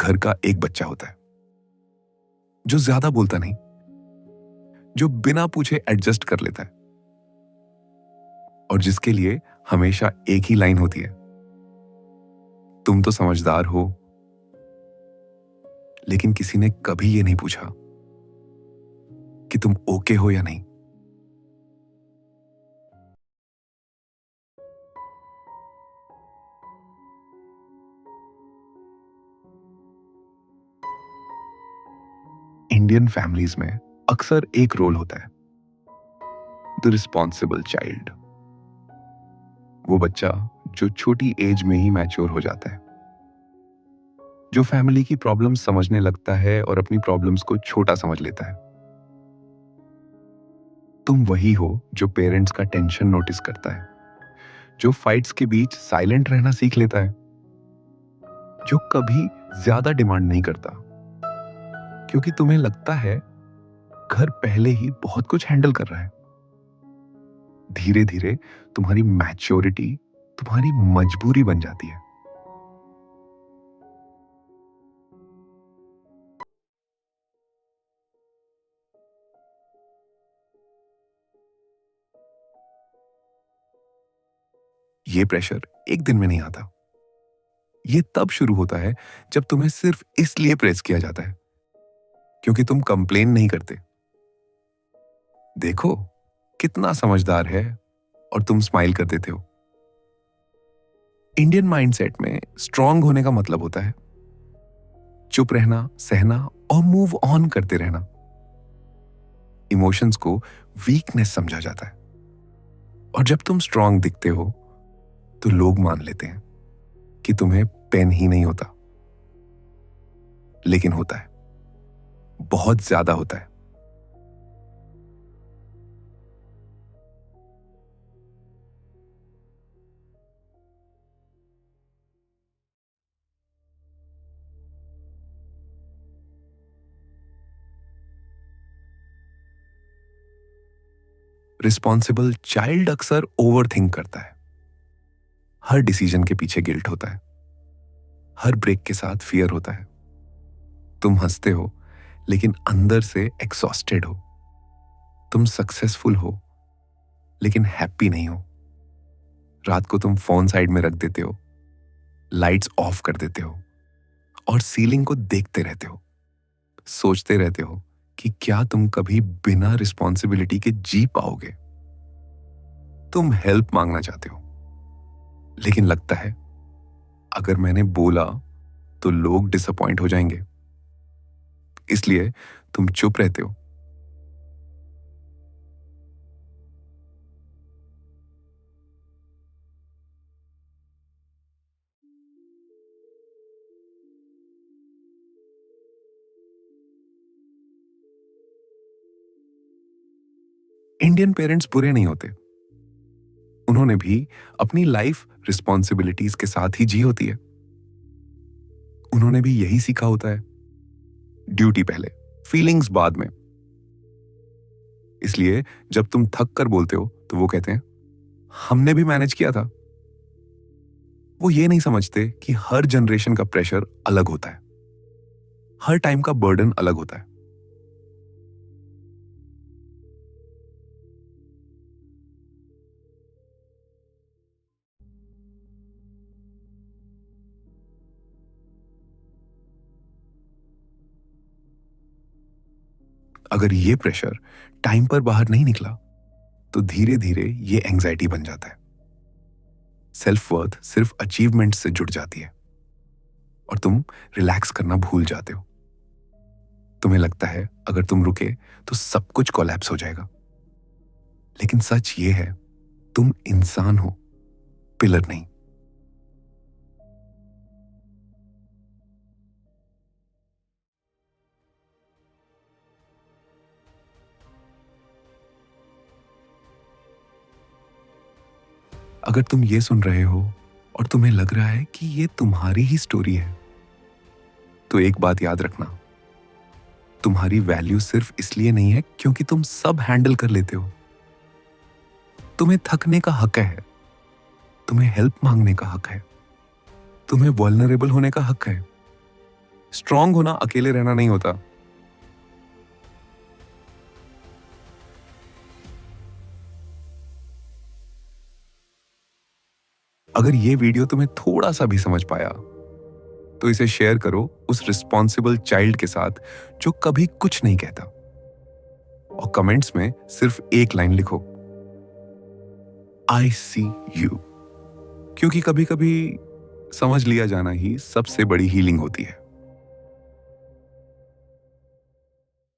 घर का एक बच्चा होता है जो ज्यादा बोलता नहीं, जो बिना पूछे एडजस्ट कर लेता है और जिसके लिए हमेशा एक ही लाइन होती है, तुम तो समझदार हो। लेकिन किसी ने कभी ये नहीं पूछा कि तुम ओके हो या नहीं। इंडियन फैमिलीज में अक्सर एक रोल होता है, द रिस्पॉन्सिबल चाइल्ड। वो बच्चा जो छोटी एज में ही मैच्योर हो जाता है, जो फैमिली की प्रॉब्लम्स समझने लगता है और अपनी प्रॉब्लम्स को छोटा समझ लेता है। तुम वही हो जो पेरेंट्स का टेंशन नोटिस करता है, जो फाइट्स के बीच साइलेंट रहना सीख लेता है, जो कभी ज्यादा डिमांड नहीं करता क्योंकि तुम्हें लगता है घर पहले ही बहुत कुछ हैंडल कर रहा है। धीरे धीरे तुम्हारी मैच्योरिटी तुम्हारी मजबूरी बन जाती है। ये प्रेशर एक दिन में नहीं आता। ये तब शुरू होता है जब तुम्हें सिर्फ इसलिए प्रेस किया जाता है क्योंकि तुम कंप्लेन नहीं करते। देखो कितना समझदार है, और तुम स्माइल कर देते हो। इंडियन माइंडसेट में स्ट्रांग होने का मतलब होता है चुप रहना, सहना और मूव ऑन करते रहना। इमोशंस को वीकनेस समझा जाता है, और जब तुम स्ट्रांग दिखते हो तो लोग मान लेते हैं कि तुम्हें पेन ही नहीं होता। लेकिन होता है, बहुत ज्यादा होता है। रिस्पॉन्सिबल चाइल्ड अक्सर ओवर थिंक करता है। हर डिसीजन के पीछे गिल्ट होता है, हर ब्रेक के साथ फियर होता है। तुम हंसते हो लेकिन अंदर से एक्सॉस्टेड हो। तुम सक्सेसफुल हो लेकिन हैप्पी नहीं हो। रात को तुम फोन साइड में रख देते हो, लाइट्स ऑफ कर देते हो और सीलिंग को देखते रहते हो। सोचते रहते हो कि क्या तुम कभी बिना रिस्पॉन्सिबिलिटी के जी पाओगे। तुम हेल्प मांगना चाहते हो, लेकिन लगता है अगर मैंने बोला तो लोग डिसअपॉइंट हो जाएंगे, इसलिए तुम चुप रहते हो। इंडियन पेरेंट्स बुरे नहीं होते। उन्होंने भी अपनी लाइफ रिस्पॉन्सिबिलिटीज के साथ ही जी होती है। उन्होंने भी यही सीखा होता है, ड्यूटी पहले, फीलिंग्स बाद में। इसलिए जब तुम थक कर बोलते हो तो वो कहते हैं हमने भी मैनेज किया था। वो ये नहीं समझते कि हर जनरेशन का प्रेशर अलग होता है, हर टाइम का बर्डन अलग होता है। अगर ये प्रेशर टाइम पर बाहर नहीं निकला, अगर ये प्रेशर टाइम पर बाहर नहीं निकला, तो धीरे धीरे ये एंजाइटी बन जाता है। सेल्फ वर्थ सिर्फ अचीवमेंट से जुड़ जाती है और तुम रिलैक्स करना भूल जाते हो। तुम्हें लगता है अगर तुम रुके तो सब कुछ कोलैप्स हो जाएगा। लेकिन सच ये है, तुम इंसान हो, पिलर नहीं। अगर तुम ये सुन रहे हो और तुम्हें लग रहा है कि ये तुम्हारी ही स्टोरी है, तो एक बात याद रखना, तुम्हारी वैल्यू सिर्फ इसलिए नहीं है क्योंकि तुम सब हैंडल कर लेते हो। तुम्हें थकने का हक है, तुम्हें हेल्प मांगने का हक है, तुम्हें वल्नरेबल होने का हक है। स्ट्रांग होना अकेले रहना नहीं होता। अगर ये वीडियो तुम्हें थोड़ा सा भी समझ पाया तो इसे शेयर करो उस रिस्पॉन्सिबल चाइल्ड के साथ जो कभी कुछ नहीं कहता, और कमेंट्स में सिर्फ एक लाइन लिखो, आई सी यू। क्योंकि कभी कभी समझ लिया जाना ही सबसे बड़ी हीलिंग होती है।